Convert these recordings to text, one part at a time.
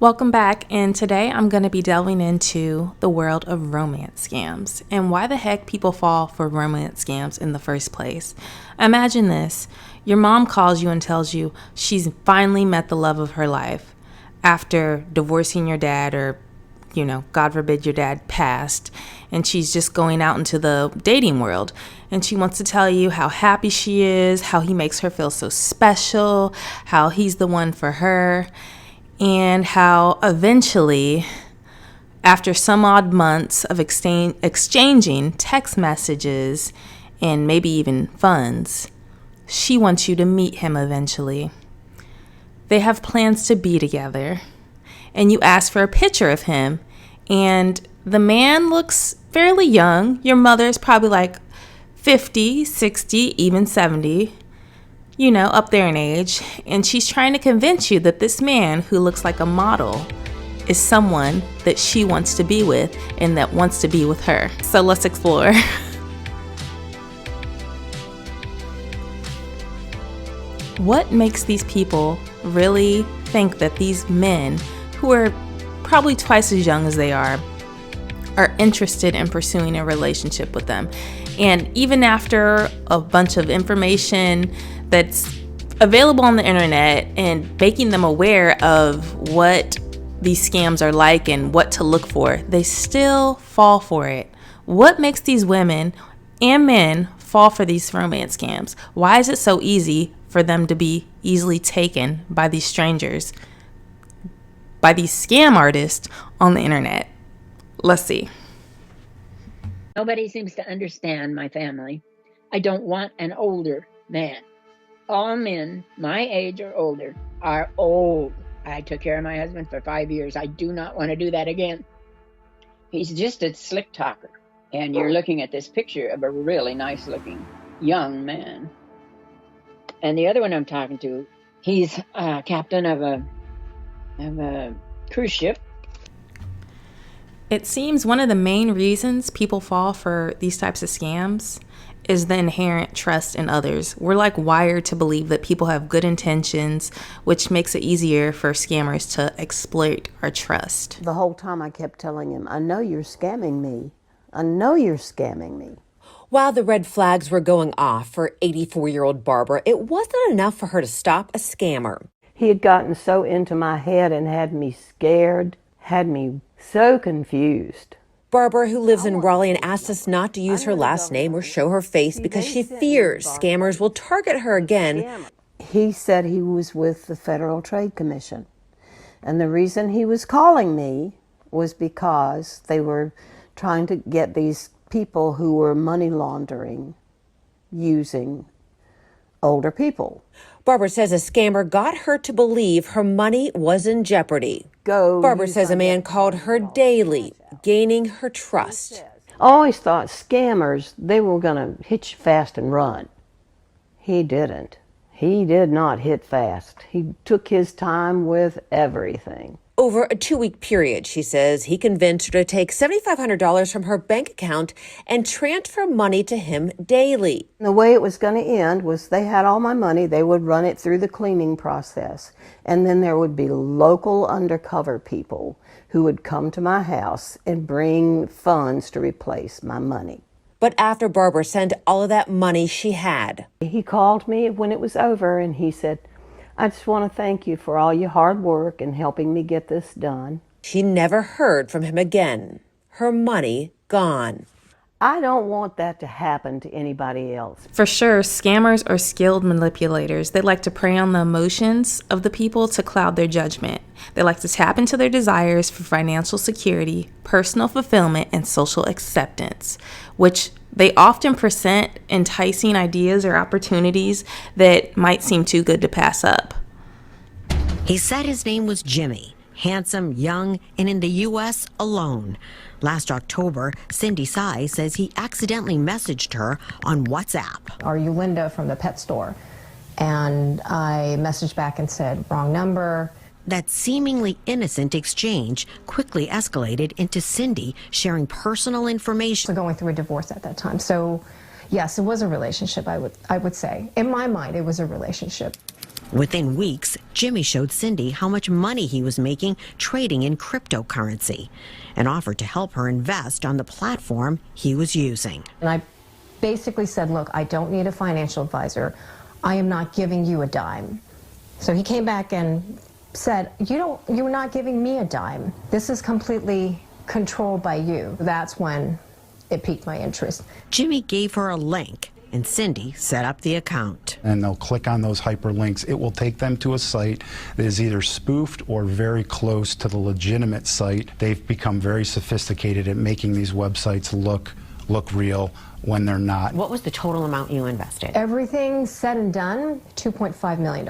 Welcome back, and today I'm going to be delving into the world of romance scams and why the heck people fall for romance scams in the first place. Imagine this. Your mom calls you and tells you she's finally met the love of her life after divorcing your dad, or, God forbid your dad passed, and she's just going out into the dating world. And she wants to tell you how happy she is, how he makes her feel so special, how he's the one for her. And how eventually, after some odd months of exchanging text messages and maybe even funds, she wants you to meet him eventually. They have plans to be together, and you ask for a picture of him, and the man looks fairly young. Your mother is probably like 50, 60, even 70. Up there in age, and she's trying to convince you that this man who looks like a model is someone that she wants to be with and that wants to be with her. So let's explore. What makes these people really think that these men, who are probably twice as young as they are interested in pursuing a relationship with them? And even after a bunch of information that's available on the internet and making them aware of what these scams are like and what to look for, they still fall for it. What makes these women and men fall for these romance scams? Why is it so easy for them to be easily taken by these strangers, by these scam artists on the internet? Let's see. Nobody seems to understand my family. I don't want an older man. All men my age or older are old. I took care of my husband for 5 years. I do not want to do that again. He's just a slick talker. And you're looking at this picture of a really nice looking young man. And the other one I'm talking to, he's captain of a cruise ship. It seems one of the main reasons people fall for these types of scams is the inherent trust in others. We're like wired to believe that people have good intentions, which makes it easier for scammers to exploit our trust. The whole time I kept telling him, I know you're scamming me. I know you're scamming me. While the red flags were going off for 84-year-old Barbara, it wasn't enough for her to stop a scammer. He had gotten so into my head and had me scared, had me so confused. Barbara, who lives in Raleigh, and asked us not to use her last name or show her face because she fears scammers will target her again. He said he was with the Federal Trade Commission. And the reason he was calling me was because they were trying to get these people who were money laundering using older people. Barbara says a scammer got her to believe her money was in jeopardy. Barbara says a man called her daily, gaining her trust. I always thought scammers, they were going to hit you fast and run. He didn't. He did not hit fast. He took his time with everything. Over a 2-week period, she says, he convinced her to take $7,500 from her bank account and transfer money to him daily. The way it was going to end was they had all my money. They would run it through the cleaning process. And then there would be local undercover people who would come to my house and bring funds to replace my money. But after Barbara sent all of that money she had, he called me when it was over and he said, I just want to thank you for all your hard work and helping me get this done. She never heard from him again. Her money gone. I don't want that to happen to anybody else. For sure, scammers are skilled manipulators. They like to prey on the emotions of the people to cloud their judgment. They like to tap into their desires for financial security, personal fulfillment, and social acceptance, which they often present enticing ideas or opportunities that might seem too good to pass up. He said his name was Jimmy, handsome, young, and in the U.S. alone. Last October, Cindy Tsai says he accidentally messaged her on WhatsApp. Are you Linda from the pet store? And I messaged back and said, wrong number. That seemingly innocent exchange quickly escalated into Cindy sharing personal information. Going through a divorce at that time. So, yes, it was a relationship, I would say. In my mind, it was a relationship. Within weeks, Jimmy showed Cindy how much money he was making trading in cryptocurrency and offered to help her invest on the platform he was using. And I basically said, look, I don't need a financial advisor. I am not giving you a dime. So he came back and said, you're not giving me a dime. This is completely controlled by you. That's when it piqued my interest. Jimmy gave her a link, and Cindy set up the account. And they'll click on those hyperlinks. It will take them to a site that is either spoofed or very close to the legitimate site. They've become very sophisticated at making these websites look real when they're not. What was the total amount you invested? Everything said and done, $2.5 million.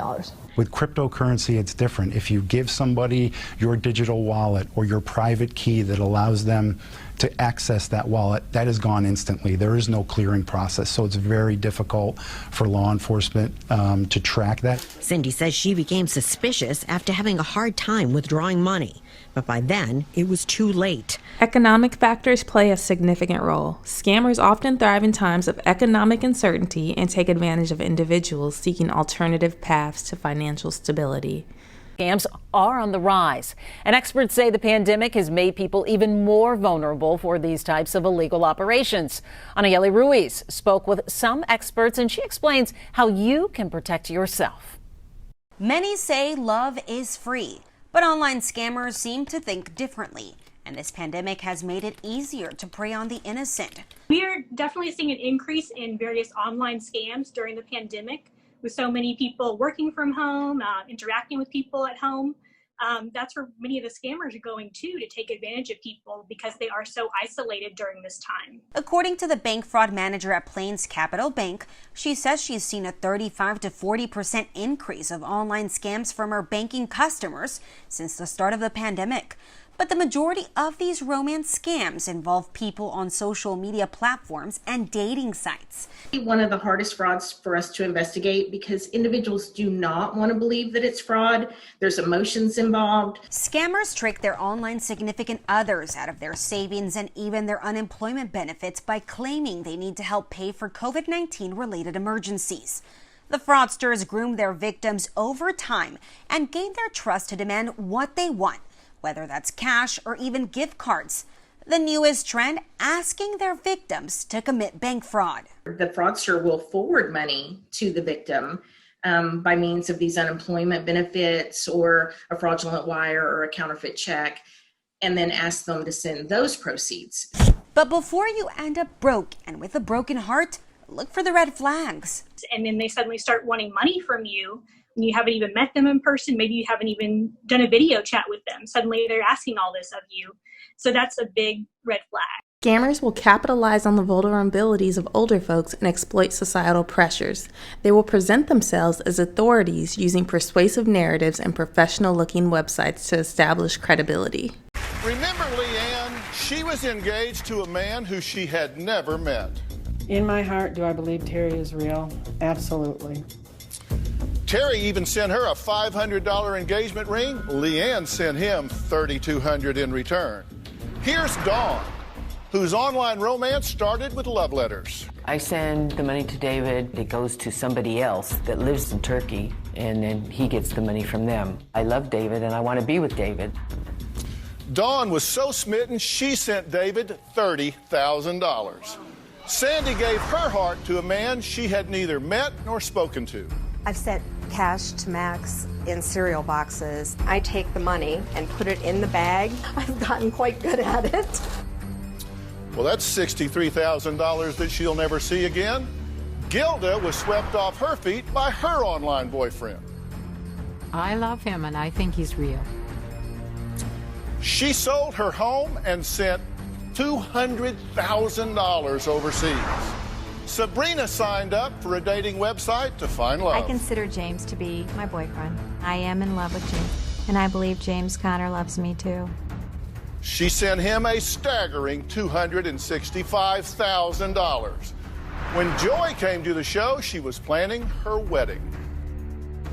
With cryptocurrency, it's different. If you give somebody your digital wallet or your private key that allows them to access that wallet, that is gone instantly. There is no clearing process, so it's very difficult for law enforcement to track that. Cindy says she became suspicious after having a hard time withdrawing money, but by then it was too late. Economic factors play a significant role. Scammers often thrive in times of economic uncertainty and take advantage of individuals seeking alternative paths to financial stability. Scams are on the rise, and experts say the pandemic has made people even more vulnerable for these types of illegal operations. Anayeli Ruiz spoke with some experts, and she explains how you can protect yourself. Many say love is free, but online scammers seem to think differently, and this pandemic has made it easier to prey on the innocent. We are definitely seeing an increase in various online scams during the pandemic. With so many people working from home, interacting with people at home, that's where many of the scammers are going to take advantage of people because they are so isolated during this time. According to the bank fraud manager at Plains Capital Bank, she says she's seen a 35 to 40% increase of online scams from her banking customers since the start of the pandemic. But the majority of these romance scams involve people on social media platforms and dating sites. One of the hardest frauds for us to investigate because individuals do not want to believe that it's fraud. There's emotions involved. Scammers trick their online significant others out of their savings and even their unemployment benefits by claiming they need to help pay for COVID-19 related emergencies. The fraudsters groom their victims over time and gain their trust to demand what they want, whether that's cash or even gift cards. The newest trend, asking their victims to commit bank fraud. The fraudster will forward money to the victim by means of these unemployment benefits or a fraudulent wire or a counterfeit check, and then ask them to send those proceeds. But before you end up broke and with a broken heart, look for the red flags. And then they suddenly start wanting money from you. You haven't even met them in person. Maybe you haven't even done a video chat with them. Suddenly they're asking all this of you. So that's a big red flag. Scammers will capitalize on the vulnerabilities of older folks and exploit societal pressures. They will present themselves as authorities using persuasive narratives and professional-looking websites to establish credibility. Remember Leanne? She was engaged to a man who she had never met. In my heart, do I believe Terry is real? Absolutely. Terry even sent her a $500 engagement ring. Leanne sent him $3,200 in return. Here's Dawn, whose online romance started with love letters. I send the money to David. It goes to somebody else that lives in Turkey, and then he gets the money from them. I love David, and I want to be with David. Dawn was so smitten, she sent David $30,000. Sandy gave her heart to a man she had neither met nor spoken to. I've sent cash to Max in cereal boxes. I take the money and put it in the bag. I've gotten quite good at it. Well, that's $63,000 that she'll never see again. Gilda was swept off her feet by her online boyfriend. I love him and I think he's real. She sold her home and sent $200,000 overseas. Sabrina signed up for a dating website to find love. I consider James to be my boyfriend. I am in love with James, and I believe James Conner loves me too. She sent him a staggering $265,000. When Joy came to the show, she was planning her wedding.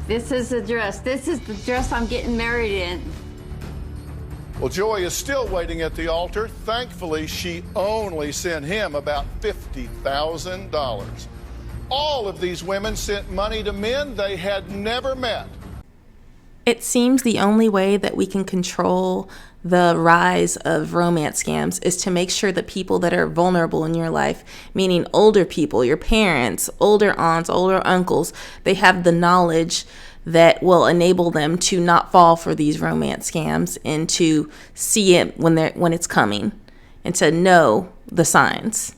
This is the dress. This is the dress I'm getting married in. Well, Joy is still waiting at the altar. Thankfully, she only sent him about $50,000. All of these women sent money to men they had never met. It seems the only way that we can control the rise of romance scams is to make sure that people that are vulnerable in your life, meaning older people, your parents, older aunts, older uncles, they have the knowledge that will enable them to not fall for these romance scams and to see it when it's coming and to know the signs.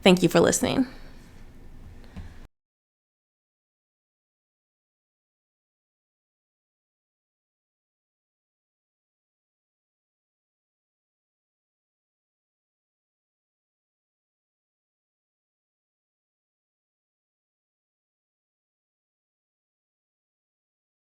Thank you for listening.